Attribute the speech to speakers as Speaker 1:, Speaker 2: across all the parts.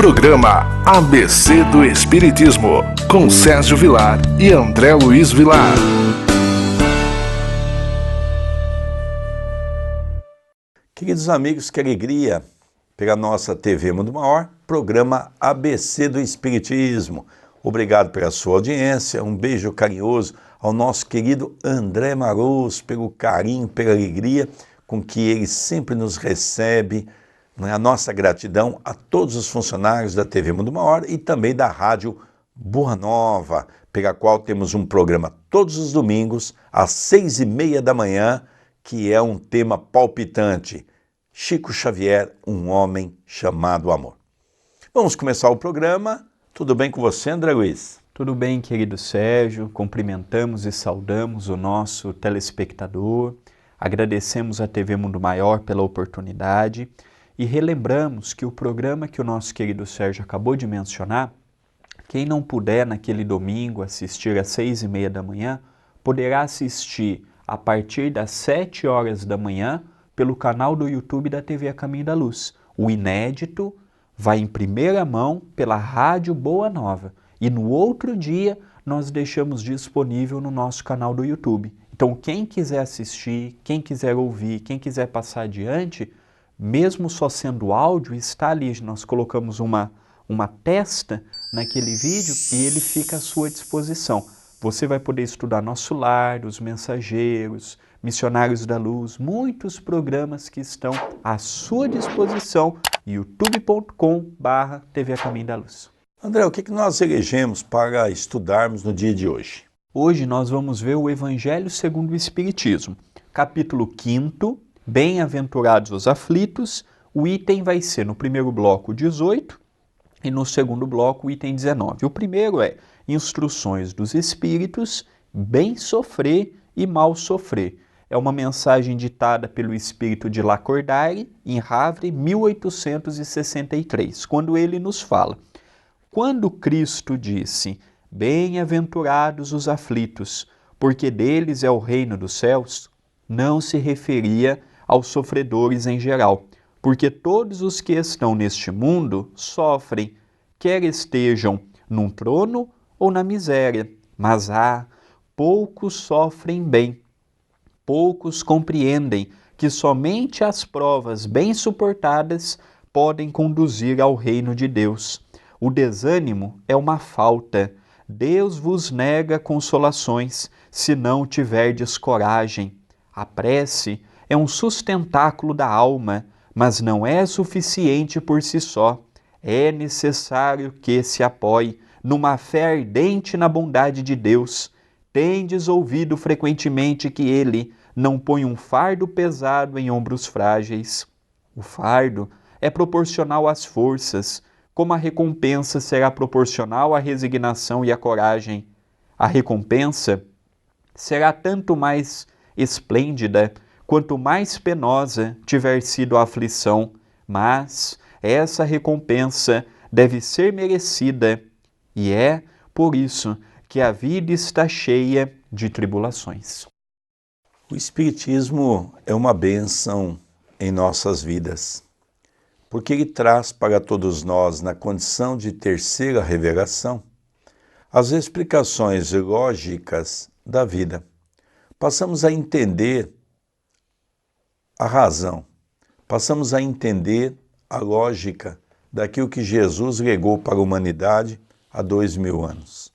Speaker 1: Programa ABC do Espiritismo, com Sérgio Vilar e André Luiz Vilar.
Speaker 2: Queridos amigos, que alegria pela nossa TV Mundo Maior, programa ABC do Espiritismo. Obrigado pela sua audiência, um beijo carinhoso ao nosso querido André Maros, pelo carinho, pela alegria com que ele sempre nos recebe. A nossa gratidão a todos os funcionários da TV Mundo Maior e também da Rádio Boa Nova, pela qual temos um programa todos os domingos, às 6h30 da manhã, que é um tema palpitante. Chico Xavier, um homem chamado amor. Vamos começar o programa. Tudo bem com você, André Luiz?
Speaker 3: Tudo bem, querido Sérgio. Cumprimentamos e saudamos o nosso telespectador. Agradecemos à TV Mundo Maior pela oportunidade. E relembramos que o programa que o nosso querido Sérgio acabou de mencionar, quem não puder naquele domingo assistir às 6h30 da manhã, poderá assistir a partir das 7 horas da manhã pelo canal do YouTube da TV A Caminho da Luz. O inédito vai em primeira mão pela Rádio Boa Nova e no outro dia nós deixamos disponível no nosso canal do YouTube. Então quem quiser assistir, quem quiser ouvir, quem quiser passar adiante, mesmo só sendo áudio, está ali. Nós colocamos uma testa naquele vídeo e ele fica à sua disposição. Você vai poder estudar Nosso Lar, Os Mensageiros, Missionários da Luz, muitos programas que estão à sua disposição, youtube.com/TV A Caminho da Luz.
Speaker 2: André, o que nós elegemos para estudarmos no dia de hoje?
Speaker 3: Hoje nós vamos ver o Evangelho segundo o Espiritismo, capítulo 5º, Bem-aventurados os aflitos. O item vai ser no primeiro bloco 18 e no segundo bloco o item 19. O primeiro é Instruções dos Espíritos, Bem Sofrer e Mal Sofrer. É uma mensagem ditada pelo espírito de Lacordaire, em Havre, 1863, quando ele nos fala: quando Cristo disse, bem-aventurados os aflitos, porque deles é o reino dos céus, não se referia aos sofredores em geral, porque todos os que estão neste mundo sofrem, quer estejam num trono ou na miséria, mas poucos sofrem bem. Poucos compreendem que somente as provas bem suportadas podem conduzir ao reino de Deus. O desânimo é uma falta. Deus vos nega consolações, se não tiverdes coragem. A prece é um sustentáculo da alma, mas não é suficiente por si só. É necessário que se apoie numa fé ardente na bondade de Deus. Tendes ouvido frequentemente que Ele não põe um fardo pesado em ombros frágeis. O fardo é proporcional às forças, como a recompensa será proporcional à resignação e à coragem. A recompensa será tanto mais esplêndida quanto mais penosa tiver sido a aflição, mas essa recompensa deve ser merecida, e é por isso que a vida está cheia de tribulações.
Speaker 2: O Espiritismo é uma bênção em nossas vidas, porque ele traz para todos nós, na condição de terceira revelação, as explicações lógicas da vida. Passamos a entender a razão, passamos a entender a lógica daquilo que Jesus legou para a humanidade há 2000 anos.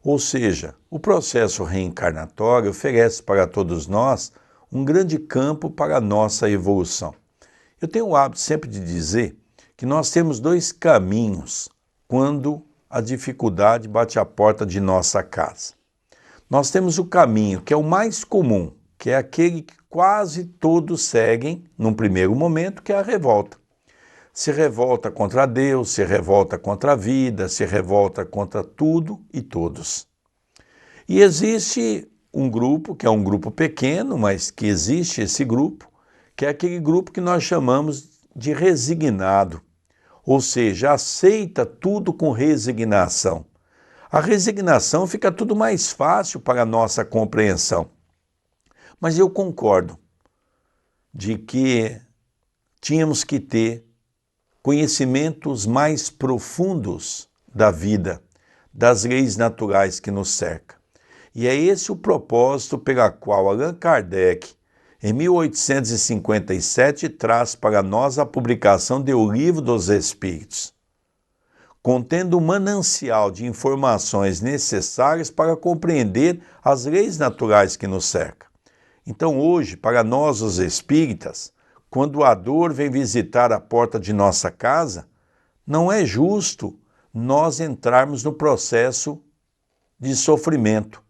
Speaker 2: Ou seja, o processo reencarnatório oferece para todos nós um grande campo para a nossa evolução. Eu tenho o hábito sempre de dizer que nós temos dois caminhos quando a dificuldade bate à porta de nossa casa. Nós temos o caminho que é o mais comum, que é aquele que quase todos seguem num primeiro momento, que é a revolta. Se revolta contra Deus, se revolta contra a vida, se revolta contra tudo e todos. E existe um grupo, que é um grupo pequeno, mas que existe esse grupo, que é aquele grupo que nós chamamos de resignado, ou seja, aceita tudo com resignação. A resignação fica tudo mais fácil para a nossa compreensão. Mas eu concordo de que tínhamos que ter conhecimentos mais profundos da vida, das leis naturais que nos cercam. E é esse o propósito pela qual Allan Kardec, em 1857, traz para nós a publicação de O Livro dos Espíritos, contendo um manancial de informações necessárias para compreender as leis naturais que nos cercam. Então hoje, para nós os espíritas, quando a dor vem visitar a porta de nossa casa, não é justo nós entrarmos no processo de sofrimento,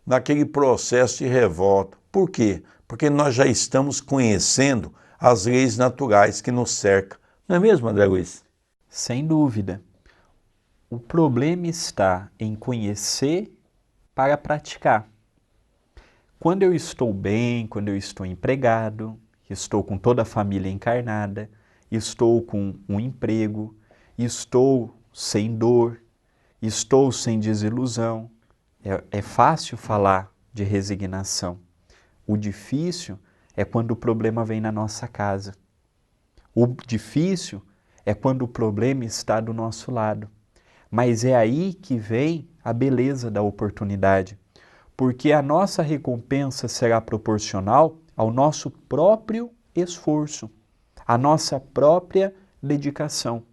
Speaker 2: naquele processo de revolta. Por quê? Porque nós já estamos conhecendo as leis naturais que nos cercam. Não é mesmo, André Luiz?
Speaker 3: Sem dúvida. O problema está em conhecer para praticar. Quando eu estou bem, quando eu estou empregado, estou com toda a família encarnada, estou com um emprego, estou sem dor, estou sem desilusão. É fácil falar de resignação. O difícil é quando o problema vem na nossa casa. O difícil é quando o problema está do nosso lado. Mas é aí que vem a beleza da oportunidade, porque a nossa recompensa será proporcional ao nosso próprio esforço, à nossa própria dedicação.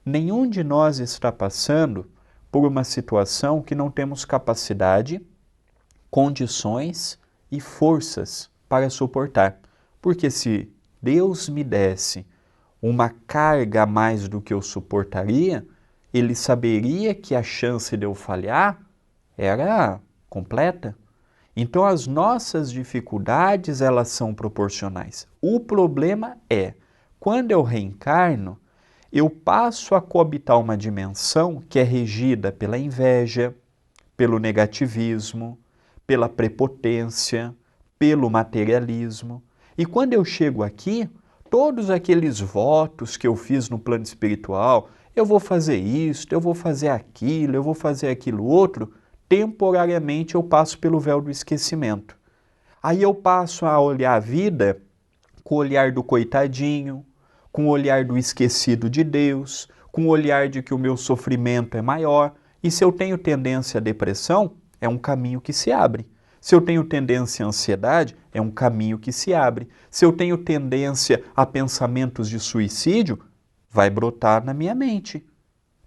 Speaker 3: Nenhum de nós está passando por uma situação que não temos capacidade, condições e forças para suportar. Porque se Deus me desse uma carga a mais do que eu suportaria, Ele saberia que a chance de eu falhar era completa. Então as nossas dificuldades, elas são proporcionais. O problema é, quando eu reencarno, eu passo a coabitar uma dimensão que é regida pela inveja, pelo negativismo, pela prepotência, pelo materialismo. E quando eu chego aqui, todos aqueles votos que eu fiz no plano espiritual, eu vou fazer isto, eu vou fazer aquilo, eu vou fazer aquilo outro, temporariamente eu passo pelo véu do esquecimento. Aí eu passo a olhar a vida com o olhar do coitadinho, com o olhar do esquecido de Deus, com o olhar de que o meu sofrimento é maior. E se eu tenho tendência à depressão, é um caminho que se abre. Se eu tenho tendência à ansiedade, é um caminho que se abre. Se eu tenho tendência a pensamentos de suicídio, vai brotar na minha mente.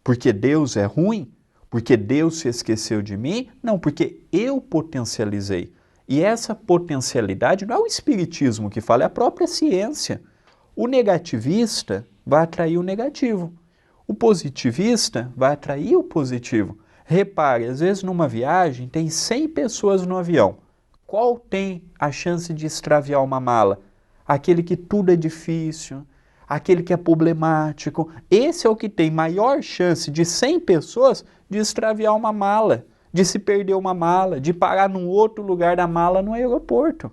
Speaker 3: Porque Deus é ruim? Porque Deus se esqueceu de mim? Não, porque eu potencializei. E essa potencialidade não é o espiritismo que fala, é a própria ciência. O negativista vai atrair o negativo. O positivista vai atrair o positivo. Repare, às vezes numa viagem tem 100 pessoas no avião. Qual tem a chance de extraviar uma mala? Aquele que tudo é difícil, aquele que é problemático. Esse é o que tem maior chance de 100 pessoas de extraviar uma mala, de se perder uma mala, de parar num outro lugar da mala no aeroporto.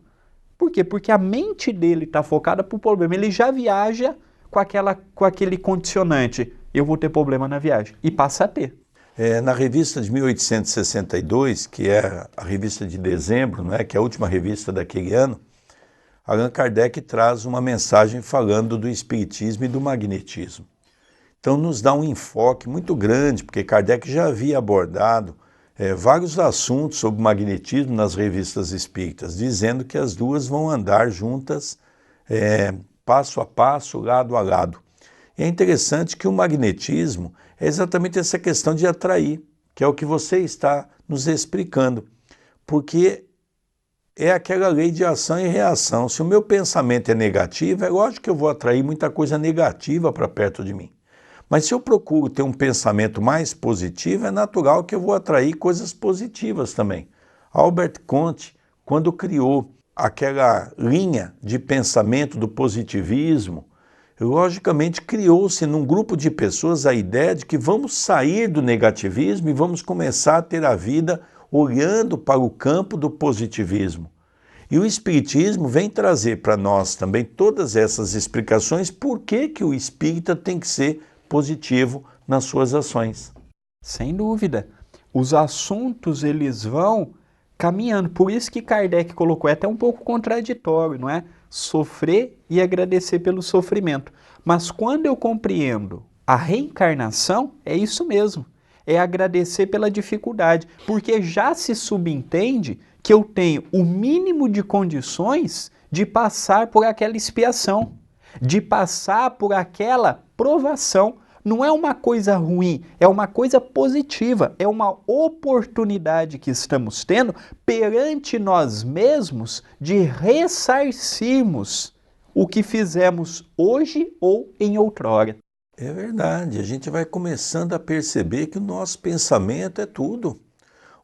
Speaker 3: Por quê? Porque a mente dele está focada para o problema. Ele já viaja com aquele condicionante. Eu vou ter problema na viagem. E passa a ter.
Speaker 2: Na revista de 1862, que é a revista de dezembro, né, que é a última revista daquele ano, Allan Kardec traz uma mensagem falando do espiritismo e do magnetismo. Então nos dá um enfoque muito grande, porque Kardec já havia abordado vários assuntos sobre magnetismo nas revistas espíritas, dizendo que as duas vão andar juntas, passo a passo, lado a lado. E é interessante que o magnetismo é exatamente essa questão de atrair, que é o que você está nos explicando, porque é aquela lei de ação e reação. Se o meu pensamento é negativo, é lógico que eu vou atrair muita coisa negativa para perto de mim. Mas se eu procuro ter um pensamento mais positivo, é natural que eu vou atrair coisas positivas também. Albert Conte, quando criou aquela linha de pensamento do positivismo, logicamente criou-se num grupo de pessoas a ideia de que vamos sair do negativismo e vamos começar a ter a vida olhando para o campo do positivismo. E o Espiritismo vem trazer para nós também todas essas explicações por que o espírita tem que ser positivo nas suas ações.
Speaker 3: Sem dúvida. Os assuntos, eles vão caminhando. Por isso que Kardec colocou, é até um pouco contraditório, não é? Sofrer e agradecer pelo sofrimento. Mas quando eu compreendo A reencarnação é isso mesmo, é agradecer pela dificuldade, porque já se subentende que eu tenho o mínimo de condições de passar por aquela expiação, de passar por aquela provação. Não é uma coisa ruim, é uma coisa positiva, é uma oportunidade que estamos tendo perante nós mesmos de ressarcirmos o que fizemos hoje ou em outrora.
Speaker 2: É verdade, a gente vai começando a perceber que o nosso pensamento é tudo.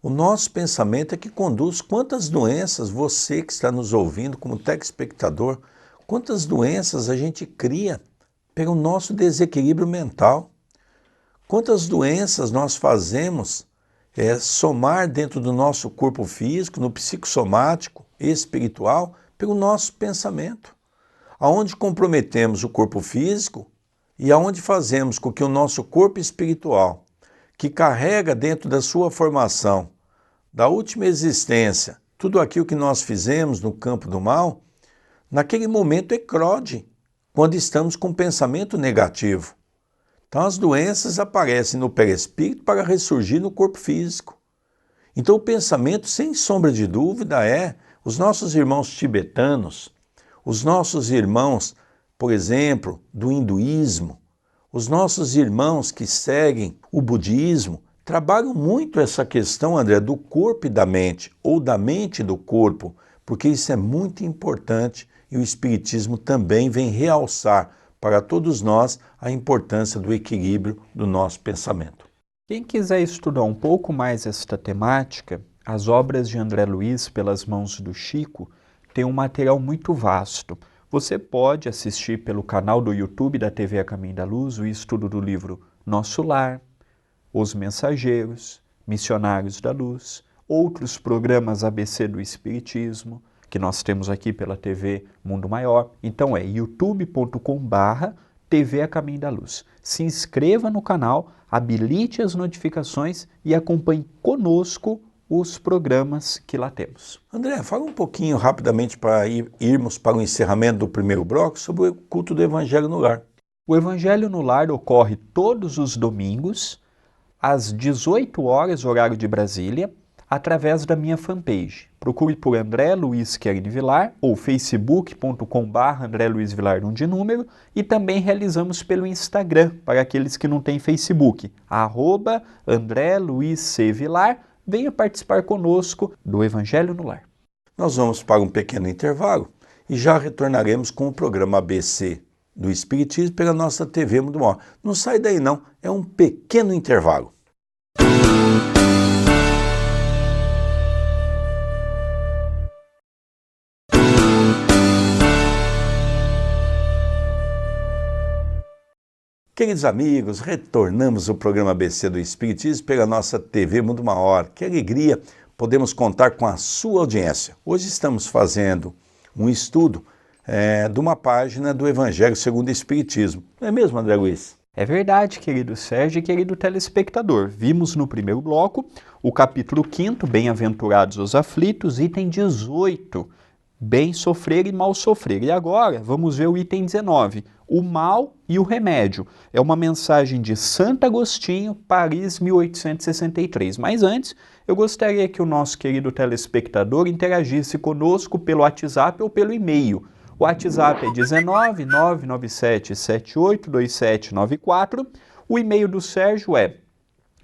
Speaker 2: O nosso pensamento é que conduz quantas doenças você que está nos ouvindo como telespectador, quantas doenças a gente cria pelo nosso desequilíbrio mental. Quantas doenças nós fazemos somar dentro do nosso corpo físico, no psicossomático, espiritual, pelo nosso pensamento. Aonde comprometemos o corpo físico e aonde fazemos com que o nosso corpo espiritual, que carrega dentro da sua formação, da última existência, tudo aquilo que nós fizemos no campo do mal, naquele momento eclode, quando estamos com pensamento negativo. Então as doenças aparecem no perispírito para ressurgir no corpo físico. Então o pensamento, sem sombra de dúvida, os nossos irmãos tibetanos, os nossos irmãos, por exemplo, do hinduísmo, os nossos irmãos que seguem o budismo, trabalham muito essa questão, André, do corpo e da mente, ou da mente e do corpo, porque isso é muito importante e o Espiritismo também vem realçar para todos nós a importância do equilíbrio do nosso pensamento.
Speaker 3: Quem quiser estudar um pouco mais esta temática, as obras de André Luiz pelas mãos do Chico têm um material muito vasto. Você pode assistir pelo canal do YouTube da TV A Caminho da Luz o estudo do livro Nosso Lar, Os Mensageiros, Missionários da Luz, outros programas ABC do Espiritismo, que nós temos aqui pela TV Mundo Maior. Então é youtube.com/TV A Caminho da Luz. Se inscreva no canal, habilite as notificações e acompanhe conosco os programas que lá temos.
Speaker 2: André, fala um pouquinho rapidamente para irmos para o encerramento do primeiro bloco sobre o culto do Evangelho no Lar.
Speaker 3: O Evangelho no Lar ocorre todos os domingos, às 18 horas, horário de Brasília, através da minha fanpage. Procure por André Luiz Querini Vilar ou facebook.com/André Luiz Vilar de número, e também realizamos pelo Instagram, para aqueles que não têm Facebook, @André Luiz C. Vilar. Venha participar conosco do Evangelho no Lar.
Speaker 2: Nós vamos para um pequeno intervalo e já retornaremos com o programa ABC do Espiritismo pela nossa TV Mundo Maior. Não sai daí não, é um pequeno intervalo. Queridos amigos, retornamos ao programa ABC do Espiritismo pela nossa TV Mundo Maior. Que alegria podemos contar com a sua audiência. Hoje estamos fazendo um estudo de uma página do Evangelho segundo o Espiritismo. Não é mesmo, André Luiz?
Speaker 3: É verdade, querido Sérgio e querido telespectador. Vimos no primeiro bloco o capítulo 5º, Bem-aventurados os aflitos, item 18, Bem sofrer e mal sofrer. E agora vamos ver o item 19, o mal e o remédio. É uma mensagem de Santo Agostinho, Paris, 1863. Mas antes, eu gostaria que o nosso querido telespectador interagisse conosco pelo WhatsApp ou pelo e-mail. O WhatsApp é 19 997 782794. O e-mail do Sérgio é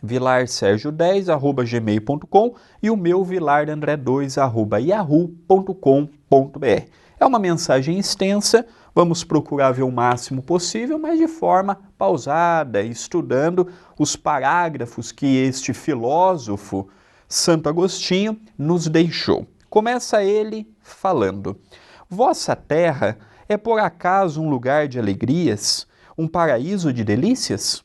Speaker 3: vilarsergio10@gmail.com e o meu vilardandré2@yahoo.com.br. É uma mensagem extensa, vamos procurar ver o máximo possível, mas de forma pausada, estudando os parágrafos que este filósofo, Santo Agostinho, nos deixou. Começa ele falando: vossa terra é por acaso um lugar de alegrias, um paraíso de delícias?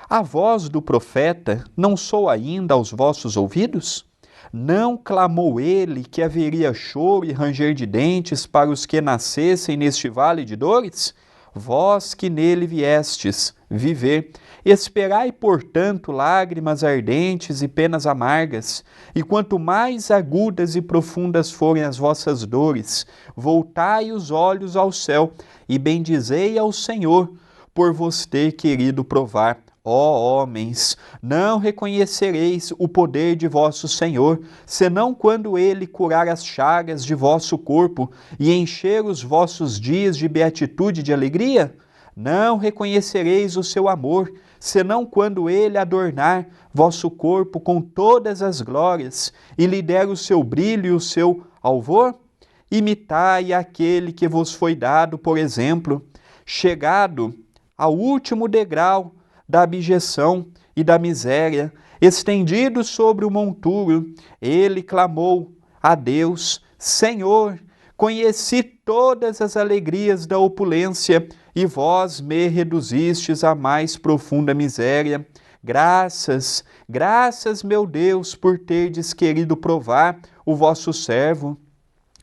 Speaker 3: A voz do profeta não soa ainda aos vossos ouvidos? Não clamou ele que haveria choro e ranger de dentes para os que nascessem neste vale de dores? Vós que nele viestes viver, esperai, portanto, lágrimas ardentes e penas amargas, e quanto mais agudas e profundas forem as vossas dores, voltai os olhos ao céu e bendizei ao Senhor, por vos ter querido provar. Ó homens, não reconhecereis o poder de vosso Senhor, senão quando ele curar as chagas de vosso corpo e encher os vossos dias de beatitude e de alegria? Não reconhecereis o seu amor, senão quando ele adornar vosso corpo com todas as glórias e lhe der o seu brilho e o seu alvor? Imitai aquele que vos foi dado, por exemplo, chegado ao último degrau da abjeção e da miséria, estendido sobre o monturo, ele clamou a Deus: Senhor, conheci todas as alegrias da opulência, e vós me reduzistes à mais profunda miséria. Graças, graças, meu Deus, por terdes querido provar o vosso servo.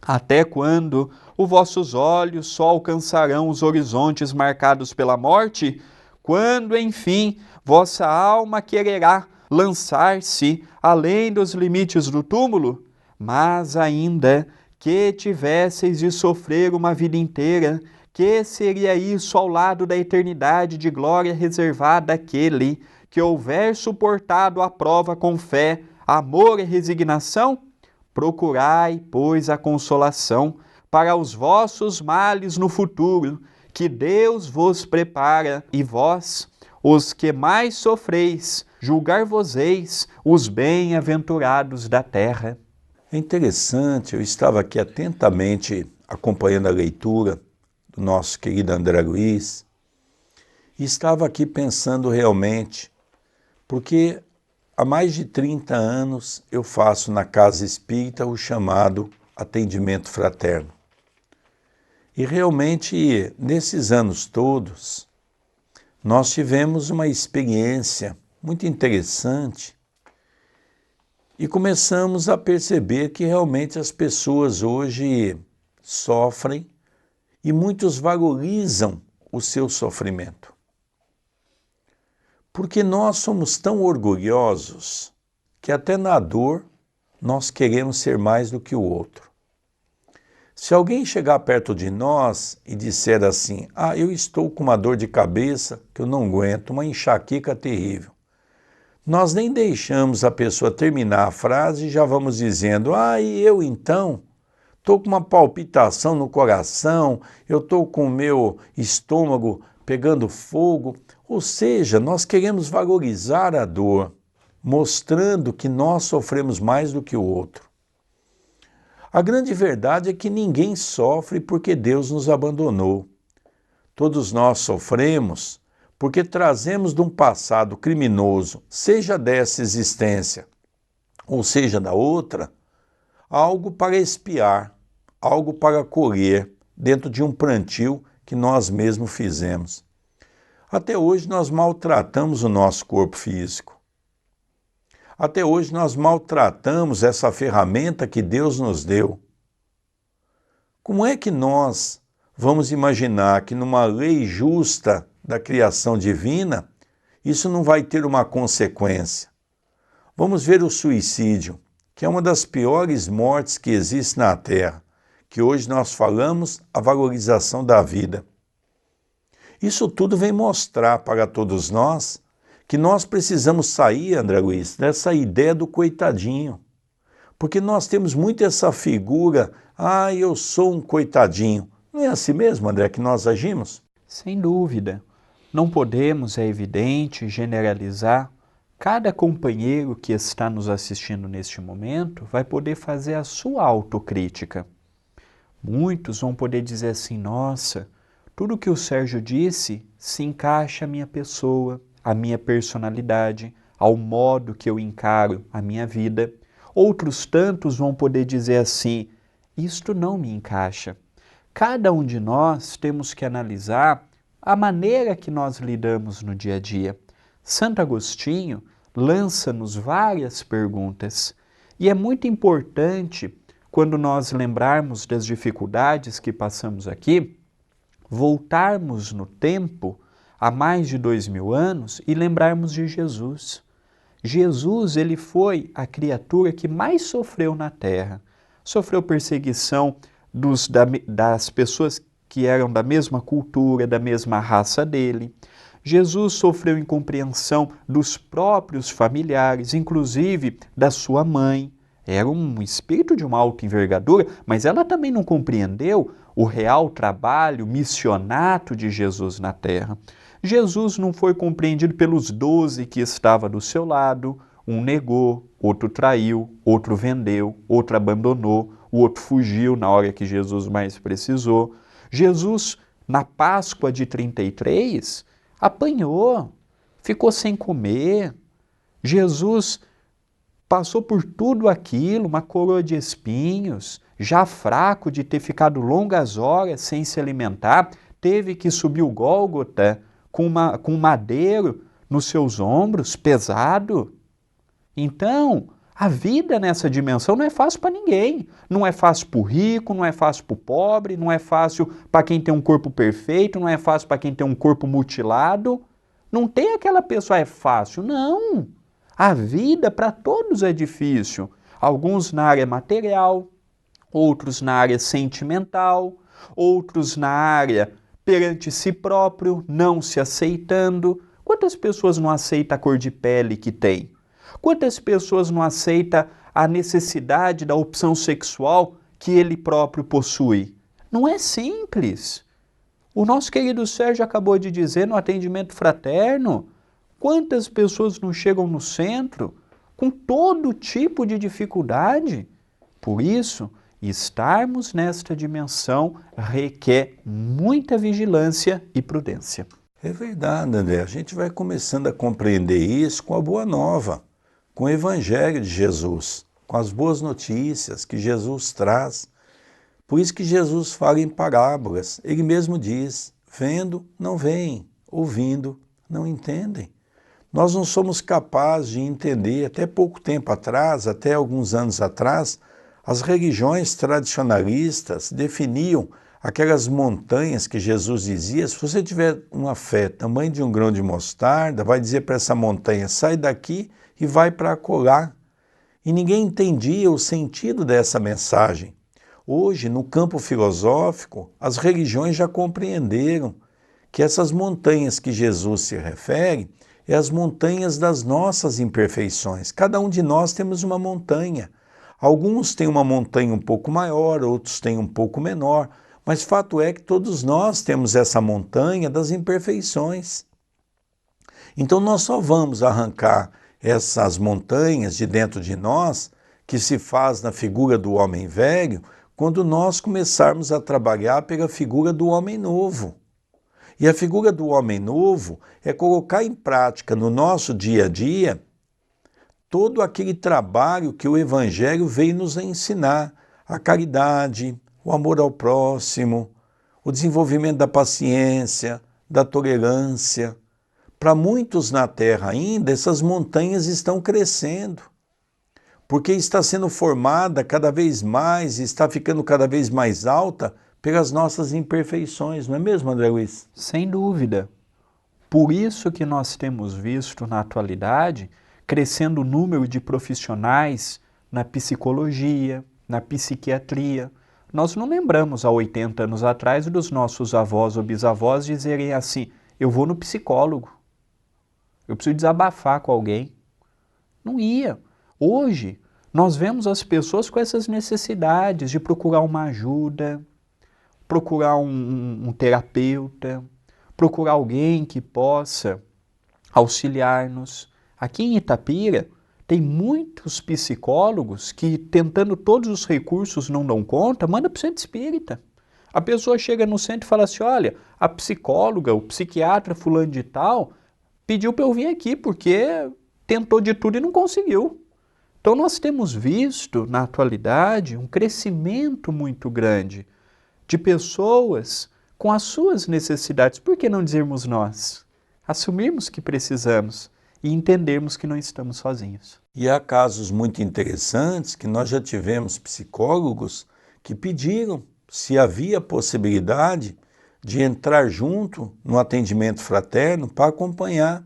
Speaker 3: Até quando os vossos olhos só alcançarão os horizontes marcados pela morte? Quando, enfim, vossa alma quererá lançar-se além dos limites do túmulo? Mas ainda que tivesseis de sofrer uma vida inteira, que seria isso ao lado da eternidade de glória reservada àquele que houver suportado a prova com fé, amor e resignação? Procurai, pois, a consolação para os vossos males no futuro, que Deus vos prepara, e vós, os que mais sofreis, julgar-vos-eis os bem-aventurados da terra.
Speaker 2: É interessante, eu estava aqui atentamente acompanhando a leitura do nosso querido André Luiz, e estava aqui pensando realmente, porque há mais de 30 anos eu faço na Casa Espírita o chamado atendimento fraterno. E realmente, nesses anos todos, nós tivemos uma experiência muito interessante e começamos a perceber que realmente as pessoas hoje sofrem e muitos valorizam o seu sofrimento. Porque nós somos tão orgulhosos que até na dor nós queremos ser mais do que o outro. Se alguém chegar perto de nós e disser assim: eu estou com uma dor de cabeça que eu não aguento, uma enxaqueca terrível, nós nem deixamos a pessoa terminar a frase e já vamos dizendo: e eu então? Estou com uma palpitação no coração, eu estou com o meu estômago pegando fogo. Ou seja, nós queremos valorizar a dor, mostrando que nós sofremos mais do que o outro. A grande verdade é que ninguém sofre porque Deus nos abandonou. Todos nós sofremos porque trazemos de um passado criminoso, seja dessa existência ou seja da outra, algo para expiar, algo para colher dentro de um plantio que nós mesmos fizemos. Até hoje nós maltratamos o nosso corpo físico. Até hoje nós maltratamos essa ferramenta que Deus nos deu. Como é que nós vamos imaginar que numa lei justa da criação divina, isso não vai ter uma consequência? Vamos ver o suicídio, que é uma das piores mortes que existe na Terra, que hoje nós falamos a valorização da vida. Isso tudo vem mostrar para todos nós que nós precisamos sair, André Luiz, dessa ideia do coitadinho. Porque nós temos muito essa figura, eu sou um coitadinho. Não é assim mesmo, André, que nós agimos?
Speaker 3: Sem dúvida. Não podemos, é evidente, generalizar. Cada companheiro que está nos assistindo neste momento vai poder fazer a sua autocrítica. Muitos vão poder dizer assim: nossa, tudo que o Sérgio disse se encaixa à minha pessoa, à minha personalidade, ao modo que eu encaro a minha vida. Outros tantos vão poder dizer assim: isto não me encaixa. Cada um de nós temos que analisar a maneira que nós lidamos no dia a dia. Santo Agostinho lança-nos várias perguntas e é muito importante, quando nós lembrarmos das dificuldades que passamos aqui, voltarmos no tempo há mais de 2000 anos e lembrarmos de Jesus. Jesus, ele foi a criatura que mais sofreu na Terra. Sofreu perseguição das pessoas que eram da mesma cultura, da mesma raça dele. Jesus sofreu incompreensão dos próprios familiares, inclusive da sua mãe. Era um espírito de uma alta envergadura, mas ela também não compreendeu o real trabalho, missionato de Jesus na terra. Jesus não foi compreendido pelos 12 que estavam do seu lado. Um negou, outro traiu, outro vendeu, outro abandonou, o outro fugiu na hora que Jesus mais precisou. Jesus, na Páscoa de 33, apanhou, ficou sem comer. Jesus passou por tudo aquilo, uma coroa de espinhos, já fraco de ter ficado longas horas sem se alimentar, teve que subir o Gólgota com um madeiro nos seus ombros, pesado. Então, a vida nessa dimensão não é fácil para ninguém. Não é fácil para o rico, não é fácil para o pobre, não é fácil para quem tem um corpo perfeito, não é fácil para quem tem um corpo mutilado. Não tem aquela pessoa, é fácil. Não. A vida para todos é difícil. Alguns na área material, outros na área sentimental, outros na área perante si próprio, não se aceitando. Quantas pessoas não aceitam a cor de pele que tem? Quantas pessoas não aceitam a necessidade da opção sexual que ele próprio possui? Não é simples. O nosso querido Sérgio acabou de dizer no atendimento fraterno, quantas pessoas não chegam no centro com todo tipo de dificuldade? Por isso, estarmos nesta dimensão requer muita vigilância e prudência.
Speaker 2: É verdade, André. A gente vai começando a compreender isso com a boa nova, com o Evangelho de Jesus, com as boas notícias que Jesus traz. Por isso que Jesus fala em parábolas. Ele mesmo diz, vendo, não veem, ouvindo, não entendem. Nós não somos capazes de entender, até pouco tempo atrás, até alguns anos atrás, as religiões tradicionalistas definiam aquelas montanhas que Jesus dizia, se você tiver uma fé tamanho de um grão de mostarda, vai dizer para essa montanha, sai daqui e vai para acolá. E ninguém entendia o sentido dessa mensagem. Hoje, no campo filosófico, as religiões já compreenderam que essas montanhas que Jesus se refere é as montanhas das nossas imperfeições. Cada um de nós temos uma montanha. Alguns têm uma montanha um pouco maior, outros têm um pouco menor, mas fato é que todos nós temos essa montanha das imperfeições. Então nós só vamos arrancar essas montanhas de dentro de nós, que se faz na figura do homem velho, quando nós começarmos a trabalhar pela figura do homem novo. E a figura do homem novo é colocar em prática no nosso dia a dia todo aquele trabalho que o Evangelho veio nos ensinar, a caridade, o amor ao próximo, o desenvolvimento da paciência, da tolerância. Para muitos na Terra ainda, essas montanhas estão crescendo, porque está sendo formada cada vez mais, está ficando cada vez mais alta pelas nossas imperfeições, não é mesmo, André Luiz?
Speaker 3: Sem dúvida. Por isso que nós temos visto na atualidade crescendo o número de profissionais na psicologia, na psiquiatria. Nós não lembramos há 80 anos atrás dos nossos avós ou bisavós dizerem assim, eu vou no psicólogo, eu preciso desabafar com alguém. Não ia. Hoje, nós vemos as pessoas com essas necessidades de procurar uma ajuda, procurar um terapeuta, procurar alguém que possa auxiliar-nos. Aqui em Itapira, tem muitos psicólogos que, tentando todos os recursos, não dão conta, manda para o centro espírita. A pessoa chega no centro e fala assim, olha, a psicóloga, o psiquiatra fulano de tal, pediu para eu vir aqui porque tentou de tudo e não conseguiu. Então nós temos visto, na atualidade, um crescimento muito grande de pessoas com as suas necessidades. Por que não dizermos nós? Assumirmos que precisamos e entendermos que não estamos sozinhos.
Speaker 2: E há casos muito interessantes que nós já tivemos psicólogos que pediram se havia possibilidade de entrar junto no atendimento fraterno para acompanhar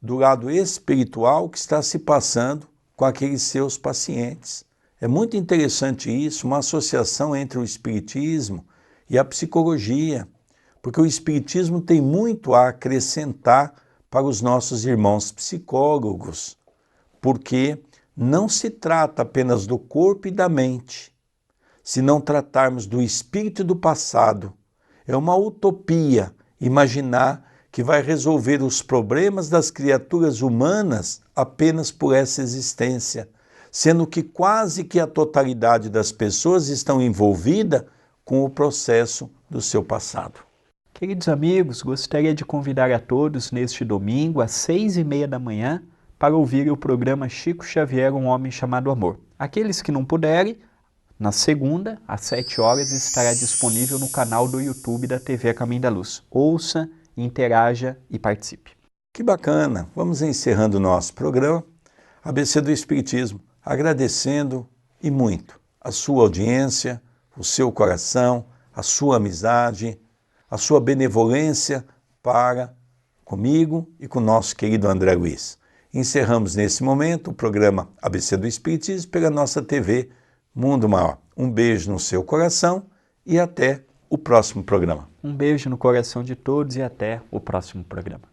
Speaker 2: do lado espiritual o que está se passando com aqueles seus pacientes. É muito interessante isso, uma associação entre o espiritismo e a psicologia, porque o Espiritismo tem muito a acrescentar para os nossos irmãos psicólogos, porque não se trata apenas do corpo e da mente. Se não tratarmos do espírito e do passado, é uma utopia imaginar que vai resolver os problemas das criaturas humanas apenas por essa existência, sendo que quase que a totalidade das pessoas estão envolvidas com o processo do seu passado.
Speaker 3: Queridos amigos, gostaria de convidar a todos neste domingo, às 6h30 da manhã, para ouvir o programa Chico Xavier, Um Homem Chamado Amor. Aqueles que não puderem, na segunda, às 7 horas, estará disponível no canal do YouTube da TV Caminho da Luz. Ouça, interaja e participe.
Speaker 2: Que bacana! Vamos encerrando o nosso programa, ABC do Espiritismo, agradecendo e muito a sua audiência, o seu coração, a sua amizade, a sua benevolência para comigo e com o nosso querido André Luiz. Encerramos nesse momento o programa ABC do Espiritismo pela nossa TV Mundo Maior. Um beijo no seu coração e até o próximo programa.
Speaker 3: Um beijo no coração de todos e até o próximo programa.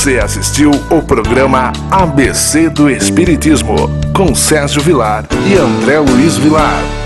Speaker 1: Você assistiu o programa ABC do Espiritismo, com Sérgio Vilar e André Luiz Vilar.